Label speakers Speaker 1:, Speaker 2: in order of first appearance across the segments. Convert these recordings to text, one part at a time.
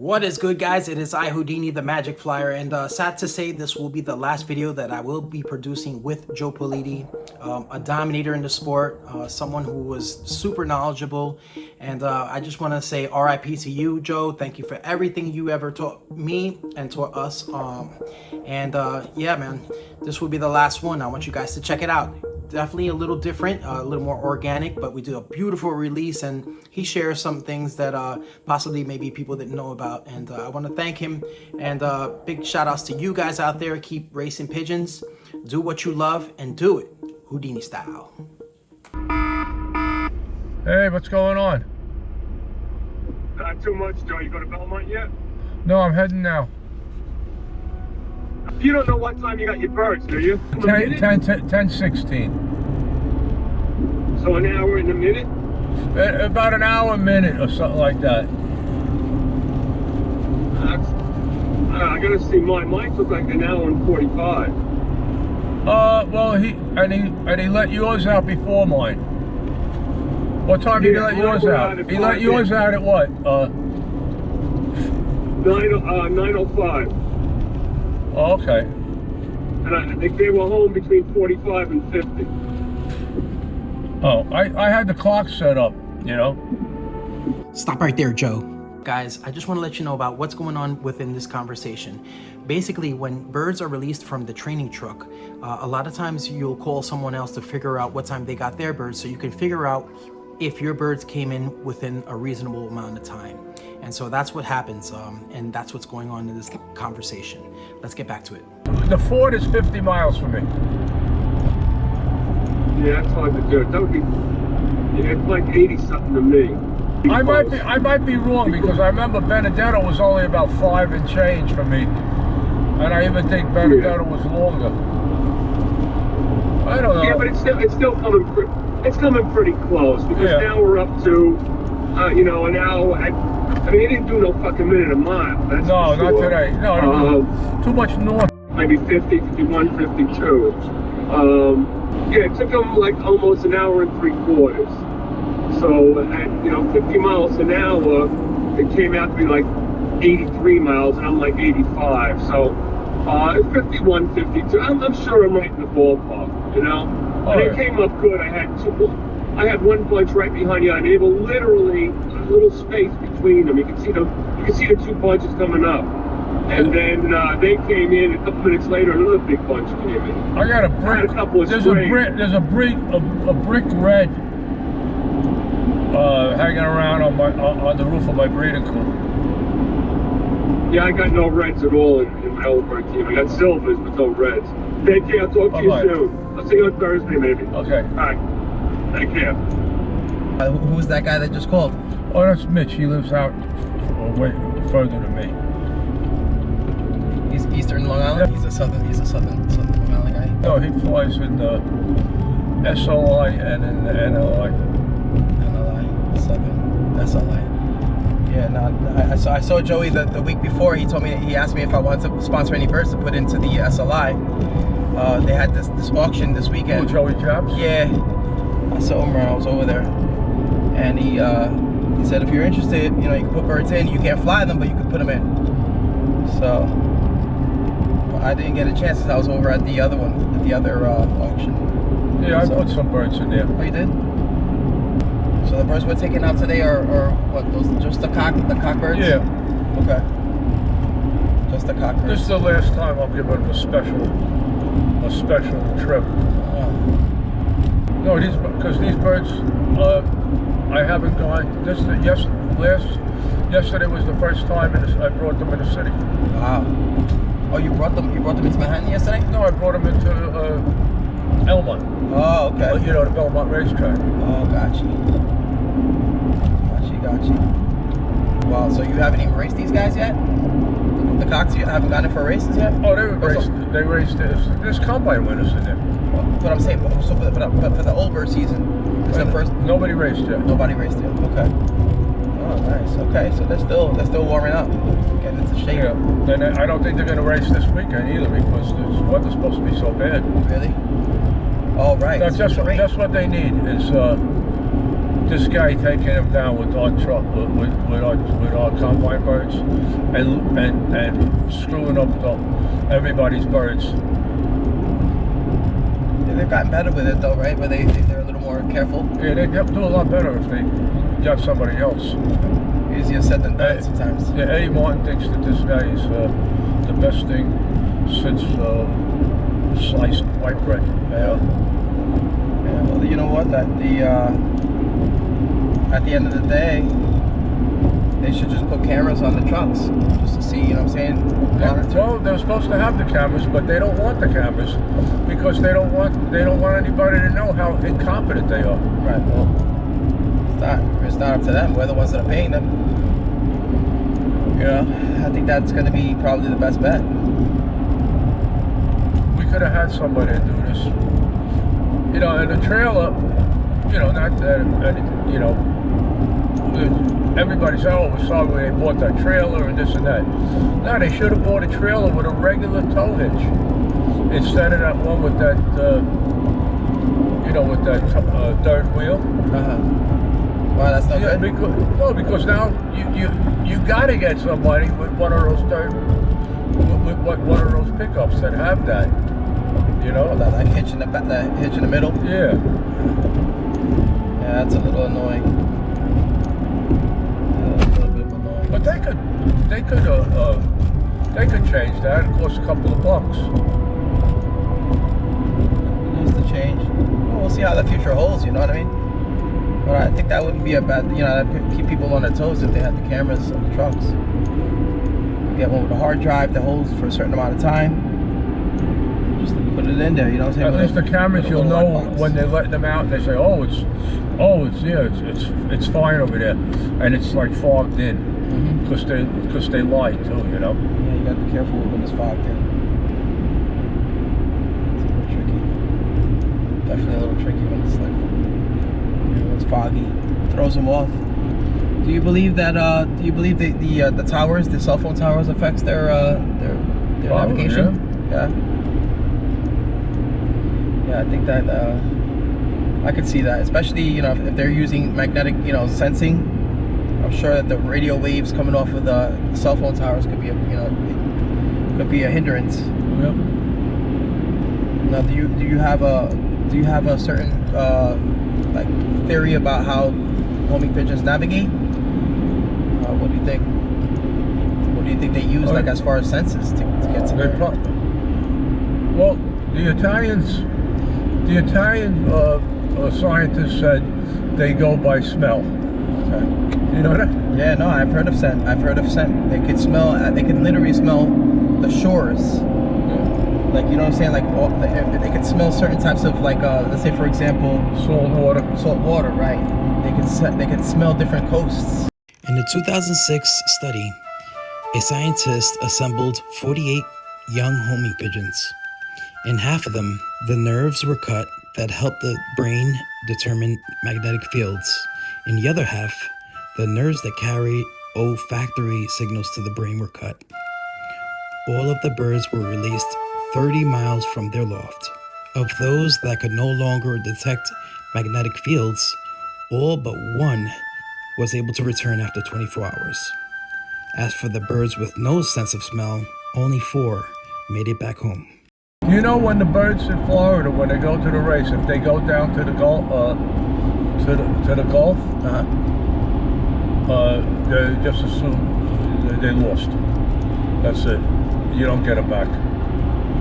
Speaker 1: What is good, guys? It is I, Houdini, the Magic Flyer, and sad to say this will be the last video that I will be producing with Joe Politi, a dominator in the sport, someone who was super knowledgeable, and I just want to say R.I.P to you, Joe. Thank you for everything you ever taught me and taught us, yeah, man, this will be the last one. I want you guys to check it out. Definitely a little different, a little more organic, but we do a beautiful release, and he shares some things that possibly maybe people didn't know about, and I want to thank him, and big shout outs to you guys out there. Keep racing pigeons, do what you love, and do it Houdini style.
Speaker 2: Hey, what's going on?
Speaker 3: Not too much, Joe. You go to Belmont yet?
Speaker 2: No, I'm heading now.
Speaker 3: You don't know what time you got your birds, do you?
Speaker 2: 10:16.
Speaker 3: So an hour and a minute?
Speaker 2: About an hour, a minute, or something like that.
Speaker 3: I gotta see mine. Mine took like an hour and 45.
Speaker 2: Well, he let yours out before mine. What time did he let yours out? He let yours out at what?
Speaker 3: 9:05.
Speaker 2: Oh, okay.
Speaker 3: And I think they were home between 45 and 50.
Speaker 2: Oh, I had the clock set up, you know.
Speaker 1: Stop right there, Joe. Guys, I just want to let you know about what's going on within this conversation. Basically, when birds are released from the training truck, a lot of times you'll call someone else to figure out what time they got their birds, so you can figure out if your birds came in within a reasonable amount of time. And so that's what happens, and that's what's going on in this conversation. Let's get back to it.
Speaker 2: The fort is 50 miles from me.
Speaker 3: Yeah, that's hard to do. That would be, yeah, it's like 80 something to me.
Speaker 2: I might be wrong, because I remember Benedetto was only about 5 and change for me, and I even think Benedetto was longer. I don't know.
Speaker 3: Yeah, but it's still coming. It's coming pretty close, because now we're up to, you know, an hour. I mean, it didn't do no fucking minute a mile. That's
Speaker 2: no,
Speaker 3: for sure.
Speaker 2: Not today. No, too much north.
Speaker 3: Maybe 50, 51, 52. Yeah, it took them like almost an hour and 3/4. So, at, you know, 50 miles an hour, it came out to be like 83 miles, and I'm like 85. So, 51, 52. I'm sure I'm right in the ballpark, you know? And it came up good. I had one bunch right behind you, and they were literally a little space between them. You can see the 2 bunches coming up. And then they came in a couple minutes later. Another big bunch came in.
Speaker 2: I got a brick. There's a brick red hanging around on the roof of my breeding coop.
Speaker 3: Yeah, I got no reds at all in my old bird team. I got silvers, but no reds. Take care. I'll talk to you soon. I'll see you on Thursday, maybe.
Speaker 2: Okay.
Speaker 3: All right. Take care.
Speaker 1: Who's that guy that just called?
Speaker 2: Oh, that's Mitch. He lives out way further than me.
Speaker 1: He's Eastern Long Island. He's a Southern Long Island guy.
Speaker 2: No, he flies in the SLI and in the NLI.
Speaker 1: SLI. Yeah, no, I saw Joey the week before. He asked me if I wanted to sponsor any birds to put into the SLI. They had this auction this weekend.
Speaker 2: Oh, Joey Jobs?
Speaker 1: Yeah, I saw him when I was over there, and he said if you're interested, you know, you can put birds in. You can't fly them, but you can put them in. So I didn't get a chance because I was over at the other one, at the other auction.
Speaker 2: Yeah, I put some birds in there.
Speaker 1: Oh, you did? So the birds we're taking out today are what? Those just the cock birds?
Speaker 2: Yeah.
Speaker 1: Okay. Just the cock birds.
Speaker 2: This is the last time I'll give them a special trip.
Speaker 1: Oh.
Speaker 2: No, because these birds, I haven't gone. Yesterday was the first time I brought them in the city.
Speaker 1: Wow. Oh, you brought them into Manhattan yesterday?
Speaker 2: No, I brought them into Elmont.
Speaker 1: Oh, okay.
Speaker 2: You know, the Belmont racetrack.
Speaker 1: Oh, gotcha. Wow, so you haven't even raced these guys yet? The cocks, you haven't gotten it for races yet?
Speaker 2: Oh, they raced this. There's combine winners in there.
Speaker 1: What I'm saying, so for the old bird season, it's the first.
Speaker 2: Nobody raced yet.
Speaker 1: Nobody raced yet. Okay. Oh, nice. Okay, so they're still warming up, getting into shape.
Speaker 2: Yeah. And I don't think they're going to race this weekend either, because the weather's supposed to be so bad.
Speaker 1: Really? Oh, right.
Speaker 2: That's what they need is this guy taking him down with our truck, with our combine birds, and screwing up everybody's birds.
Speaker 4: Yeah, they've gotten better with it though, right? Where they're a little more careful.
Speaker 2: Yeah, they'd do a lot better if they got somebody else.
Speaker 4: Easier said than done sometimes.
Speaker 2: Yeah, Eddie Martin thinks that this guy is the best thing since sliced white bread.
Speaker 4: Yeah. Yeah. Well, you know what? That at the end of the day, they should just put cameras on the trucks just to see. You know what I'm saying?
Speaker 2: Yeah, well, they're supposed to have the cameras, but they don't want the cameras because they don't want anybody to know how incompetent they are.
Speaker 4: Right. Well, it's not up to them. We're the ones that are paying them. I think that's going to be probably the best bet.
Speaker 2: We could have had somebody to do this. You know, and the trailer, you know, not that, you know, everybody said, oh, we're sorry they bought that trailer and this and that. No, they should have bought a trailer with a regular tow hitch instead of that one with that, you know, with that third wheel.
Speaker 4: Wow, that's not good.
Speaker 2: Because now you got to get somebody with one of those one of those pickups that have that. You know,
Speaker 4: that hitch in the middle.
Speaker 2: Yeah.
Speaker 4: Yeah, that's a little annoying. A little bit annoying.
Speaker 2: But they could change that. It costs a couple of bucks.
Speaker 4: It needs to change. Well, we'll see how the future holds. You know what I mean? But I think that wouldn't be a bad, you know, that'd keep people on their toes if they had the cameras on the trucks. You get one with a hard drive that holds for a certain amount of time. Just put it in there, you know what I'm saying?
Speaker 2: At least the cameras, you'll know when they're letting them out. They say, it's fine over there, and it's like fogged in, because they lie too, you know.
Speaker 4: Yeah, you got to be careful when it's fogged in. It's a little tricky. Definitely a little tricky when it's like. It's foggy, throws them off. Do you believe that? Do you believe the towers, the cell phone towers, affects their navigation?
Speaker 2: Yeah.
Speaker 4: Yeah, I think that I could see that, especially if they're using magnetic sensing. I'm sure that the radio waves coming off of the cell phone towers could be a hindrance.
Speaker 2: Yep.
Speaker 4: Now, do you have a certain like theory about how homing pigeons navigate? What do you think? What do you think they use, like as far as senses to get to there?
Speaker 2: Well, the Italian scientists said they go by smell.
Speaker 4: Okay.
Speaker 2: You know that?
Speaker 4: Yeah, no, I've heard of scent. They could smell. They can literally smell the shores. Like, you know what I'm saying? Like, they can smell certain types of, like, let's say, for example,
Speaker 2: salt water.
Speaker 4: Salt water, right? They can smell different coasts.
Speaker 1: In a 2006 study, a scientist assembled 48 young homing pigeons. In half of them, the nerves were cut that helped the brain determine magnetic fields. In the other half, the nerves that carry olfactory signals to the brain were cut. All of the birds were released 30 miles from their loft. Of those that could no longer detect magnetic fields, all but one was able to return after 24 hours. As for the birds with no sense of smell, only 4 made it back home.
Speaker 2: You know, when the birds in Florida, when they go to the race, if they go down to the Gulf, they just assume they lost. That's it. You don't get it back.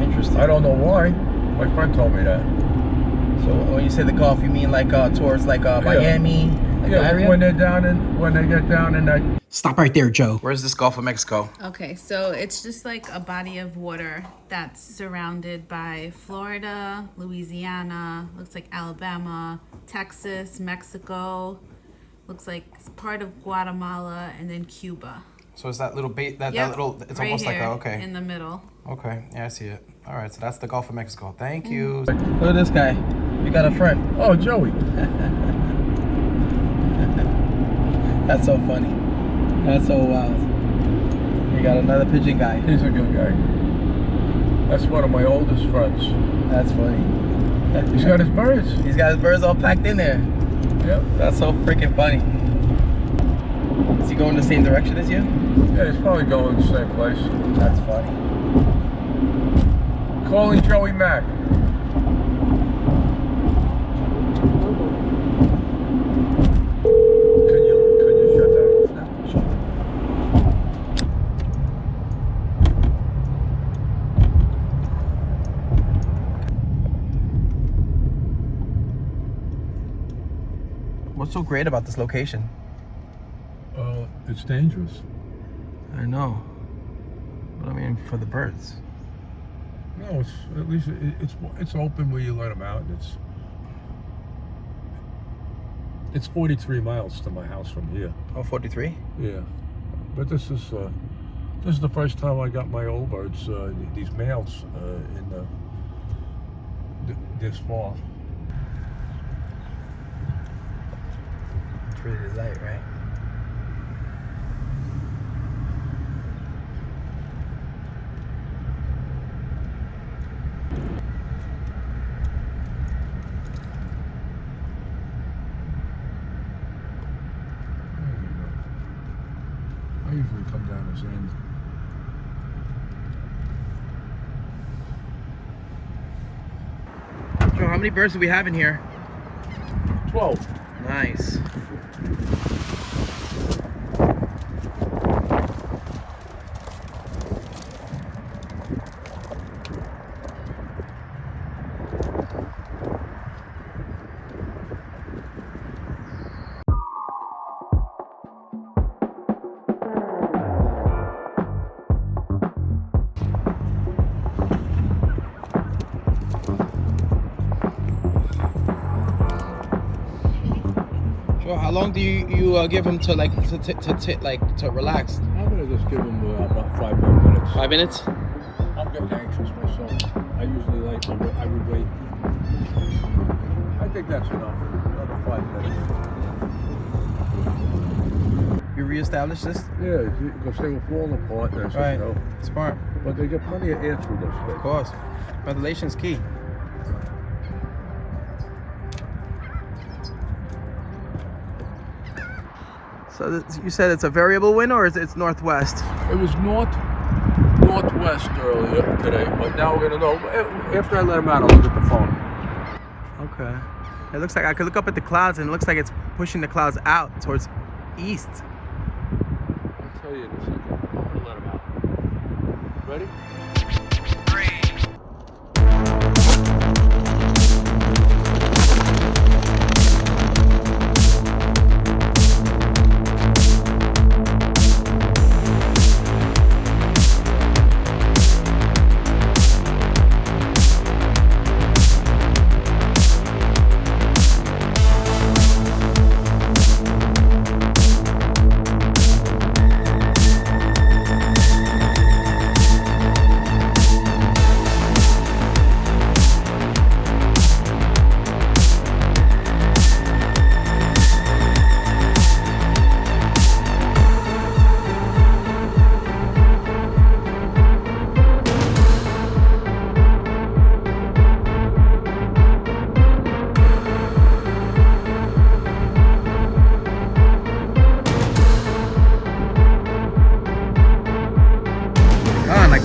Speaker 4: Interesting.
Speaker 2: I don't know why. My friend told me that.
Speaker 4: So when you say the Gulf, you mean like towards like Miami, like the area?
Speaker 2: when they get down in that.
Speaker 1: Stop right there, Joe.
Speaker 4: Where's this Gulf of Mexico?
Speaker 5: Okay, so it's just like a body of water that's surrounded by Florida, Louisiana, looks like Alabama, Texas, Mexico, looks like it's part of Guatemala, and then Cuba.
Speaker 4: So it's that little that
Speaker 5: Yep,
Speaker 4: little, it's
Speaker 5: right
Speaker 4: almost like
Speaker 5: here
Speaker 4: okay.
Speaker 5: in the middle.
Speaker 4: Okay, yeah, I see it. All right, so that's the Gulf of Mexico. Thank you. Look at this guy. We got a friend.
Speaker 2: Oh, Joey.
Speaker 4: That's so funny. That's so wild. We got another pigeon guy.
Speaker 2: He's a good guy. That's one of my oldest friends.
Speaker 4: That's funny.
Speaker 2: He's got his birds.
Speaker 4: He's got his birds all packed in there.
Speaker 2: Yep.
Speaker 4: That's so freaking funny. Is he going the same direction as you?
Speaker 2: Yeah, he's probably going the same place.
Speaker 4: That's funny.
Speaker 2: Calling Joey Mac. Can you shut that off now? Sure.
Speaker 4: What's so great about this location?
Speaker 2: It's dangerous.
Speaker 4: I know. But I mean, for the birds.
Speaker 2: No, it's at least it's open where you let them out. It's 43 miles to my house from here.
Speaker 4: Oh, 43?
Speaker 2: Yeah, but this is the first time I got my old birds, these males, this far.
Speaker 4: It's really light, right?
Speaker 2: I usually come down this end.
Speaker 4: Joe, how many birds do we have in here?
Speaker 2: 12.
Speaker 4: Nice. How long do you give him to like to relax?
Speaker 2: I'm gonna just give them about 5 more minutes.
Speaker 4: 5 minutes?
Speaker 2: I'm getting anxious myself. I usually I would wait. I think that's enough. Another 5 minutes.
Speaker 4: You reestablish this?
Speaker 2: Yeah, because they were falling apart. And
Speaker 4: Right.
Speaker 2: You know,
Speaker 4: Smart.
Speaker 2: but they get plenty of air through this thing.
Speaker 4: Of course. Ventilation's key. So you said it's a variable wind, or it's northwest?
Speaker 2: It was northwest earlier today, but now we're gonna know. After I let them out, I'll look at the phone.
Speaker 4: Okay. It looks like I could look up at the clouds, and it looks like it's pushing the clouds out towards east.
Speaker 2: I'll tell you in a second. I'm gonna let them out. Ready?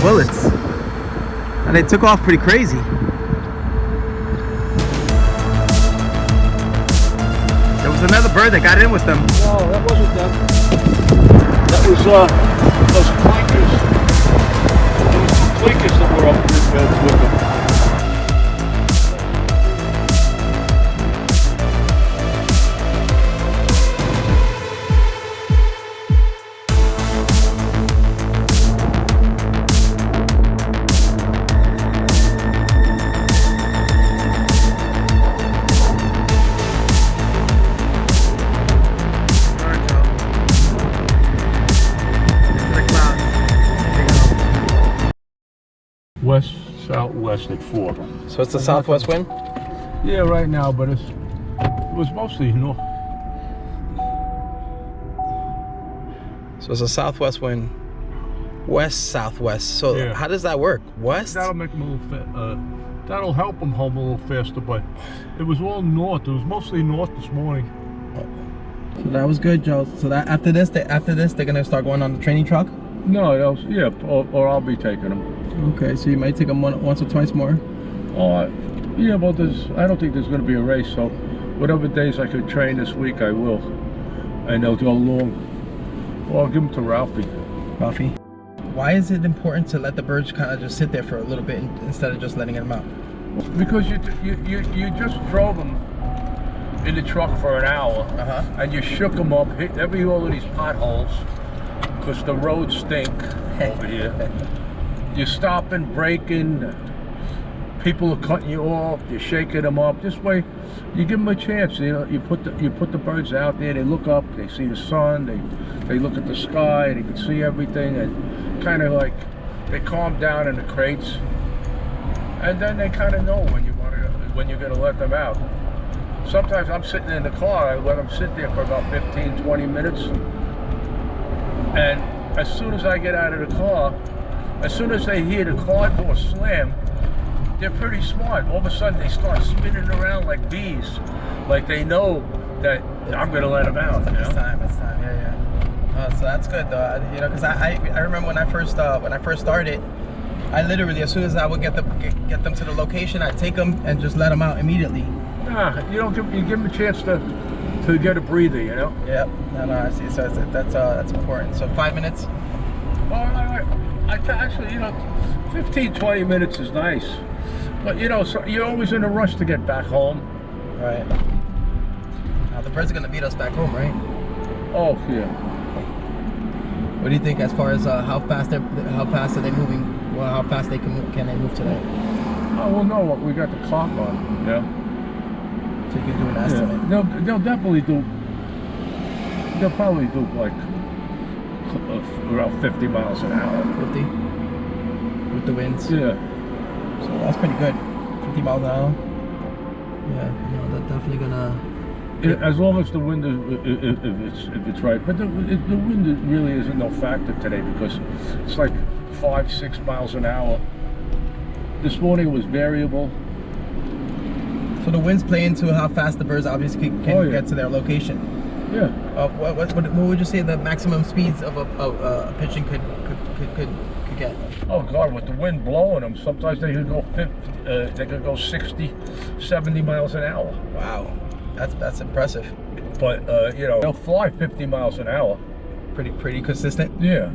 Speaker 4: Bullets, and they took off pretty crazy. There was another bird that got in with them.
Speaker 2: No, that wasn't them. That was those clinkers. There was some clinkers that were up with them. West, southwest at 4.
Speaker 4: So it's a southwest wind?
Speaker 2: Yeah, right now, but it was mostly north.
Speaker 4: So it's a southwest wind, west southwest. So
Speaker 2: Yeah.
Speaker 4: how does that work? West?
Speaker 2: That'll make them a little That'll help them home a little faster, but it was all north. It was mostly north this morning.
Speaker 4: So that was good, Joe. So that after this, they're gonna start going on the training truck.
Speaker 2: No, yeah, or I'll be taking them.
Speaker 4: Okay, so you might take them once or twice more.
Speaker 2: Yeah, but I don't think there's going to be a race, so whatever days I could train this week, I will. And they'll go long. Well, I'll give them to Ralphie.
Speaker 4: Ralphie, why is it important to let the birds kind of just sit there for a little bit instead of just letting them out?
Speaker 2: Because you just drove them in the truck for an hour, and you shook them up, hit all of these potholes, because the roads stink over here. You're stopping, braking, people are cutting you off, you're shaking them up. This way, you give them a chance. You know, you put the birds out there. They look up, they see the sun, they look at the sky, they can see everything, and kind of like they calm down in the crates, and then they kind of know when you're going to let them out. Sometimes I'm sitting in the car, I let them sit there for about 15-20 minutes, and as soon as I get out of the car, as soon as they hear the car door slam, they're pretty smart. All of a sudden they start spinning around like bees, like they know that I'm going to let them out.
Speaker 4: It's time, yeah. So that's good though, you know, because I remember when I first started, I literally, as soon as I would get them to the location, I'd take them and just let them out immediately.
Speaker 2: Nah, you give them a chance to get a breather, you know.
Speaker 4: Yep. No, I see. So that's important. So 5 minutes.
Speaker 2: Actually, you know, 15-20 minutes is nice, but you know, so you're always in a rush to get back home.
Speaker 4: Right. Now the birds are gonna beat us back home, right?
Speaker 2: Oh yeah.
Speaker 4: What do you think as far as how fast are they moving? Well, how fast can they move today?
Speaker 2: Oh well, no, we got the clock on. Yeah.
Speaker 4: So you can do an estimate.
Speaker 2: Yeah. They'll definitely do. They'll probably do like around 50 miles an hour.
Speaker 4: 50 with the winds.
Speaker 2: Yeah.
Speaker 4: So that's pretty good. 50 miles an hour. Yeah. No, that's definitely gonna.
Speaker 2: As long as the wind is, if it's right, but the wind really isn't no factor today because it's like 5-6 miles an hour. This morning it was variable.
Speaker 4: So the winds play into how fast the birds obviously can get to their location.
Speaker 2: Yeah.
Speaker 4: What would you say the maximum speeds of a pigeon could get?
Speaker 2: Oh God, with the wind blowing them, sometimes they could go 50, they could go 60, 70 miles an hour.
Speaker 4: Wow. That's impressive.
Speaker 2: But you know, they'll fly 50 miles an hour.
Speaker 4: Pretty consistent.
Speaker 2: Yeah.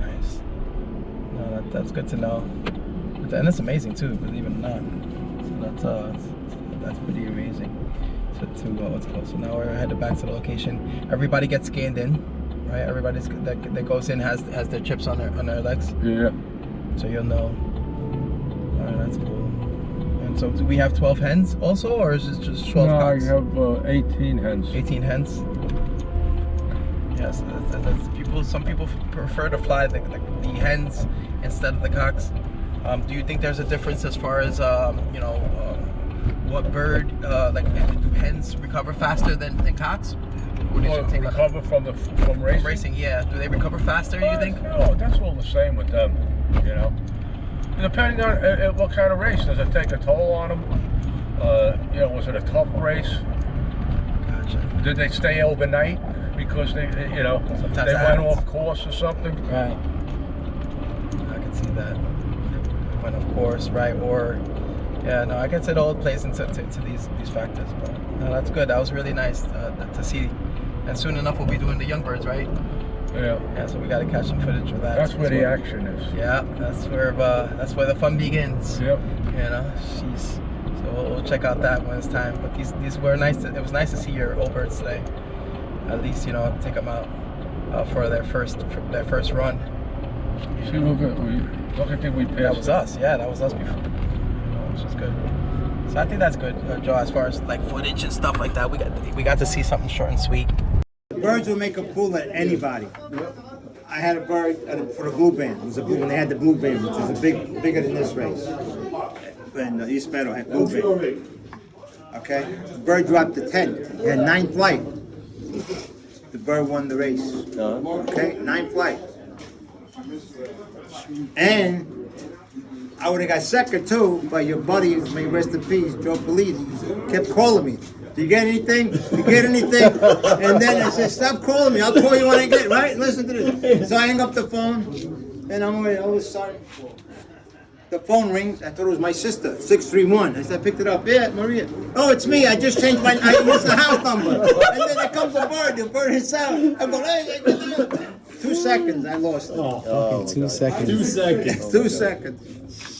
Speaker 4: Nice. No, that's good to know. And it's amazing too, believe it or not. So that's pretty amazing. What's close. So now we're headed back to the location. Everybody gets scanned in, right? Everybody that goes in has their chips on their legs.
Speaker 2: Yeah.
Speaker 4: So you'll know. All right, that's cool. And so do we have 12 hens also, or is it just 12 cocks?
Speaker 2: No, I have 18 hens.
Speaker 4: 18 hens. Yes, some people prefer to fly the hens instead of the cocks. Do you think there's a difference as far as you know, what bird like do hens recover faster than cocks?
Speaker 2: Recover from racing?
Speaker 4: From racing, yeah. Do they recover faster? You think?
Speaker 2: No, that's all the same with them. You know, depending on what kind of race. Does it take a toll on them? You know, was it a tough race?
Speaker 4: Gotcha.
Speaker 2: Did they stay overnight because they, you know,
Speaker 4: sometimes
Speaker 2: they went off course or something?
Speaker 4: Right. I can see that. They went off course, right? Or yeah, no, I guess it all plays into these factors. But no, that's good. That was really nice to see. And soon enough, we'll be doing the young birds, right?
Speaker 2: Yeah.
Speaker 4: Yeah. So we got to catch some footage of that.
Speaker 2: That's where the action is.
Speaker 4: Yeah. That's where the fun begins.
Speaker 2: Yep.
Speaker 4: You know. Jeez. So we'll check out that when it's time. But these were nice. It was nice to see your old birds today. At least, you know, take them out for their first run.
Speaker 2: See, look at we passed.
Speaker 4: That was us. Yeah, that was us before. Which is good. So I think that's good, Joe. As far as like footage and stuff like that, we got to see something short and sweet.
Speaker 6: Birds will make a fool of anybody. I had a bird for the blue band. It was a blue when they had the blue band, which was bigger than this race. And East Meadow had blue band. Okay, the bird dropped the 10. He had 9 flight. The bird won the race. Okay, 9 flight. And I would have got second too, but your buddy, may rest in peace, Joe Politi, kept calling me. Do you get anything? You get anything? And then I said, stop calling me. I'll call you when I get it, right? Listen to this. So I hang up the phone, and all of a sudden, the phone rings. I thought it was my sister, 631. I said, I picked it up. Yeah, Maria. Oh, it's me. I just changed I used the house number. And then there comes the bird hits out. I'm going, hey. 2 seconds, I lost it.
Speaker 7: Oh, 2 seconds.
Speaker 6: 2 seconds.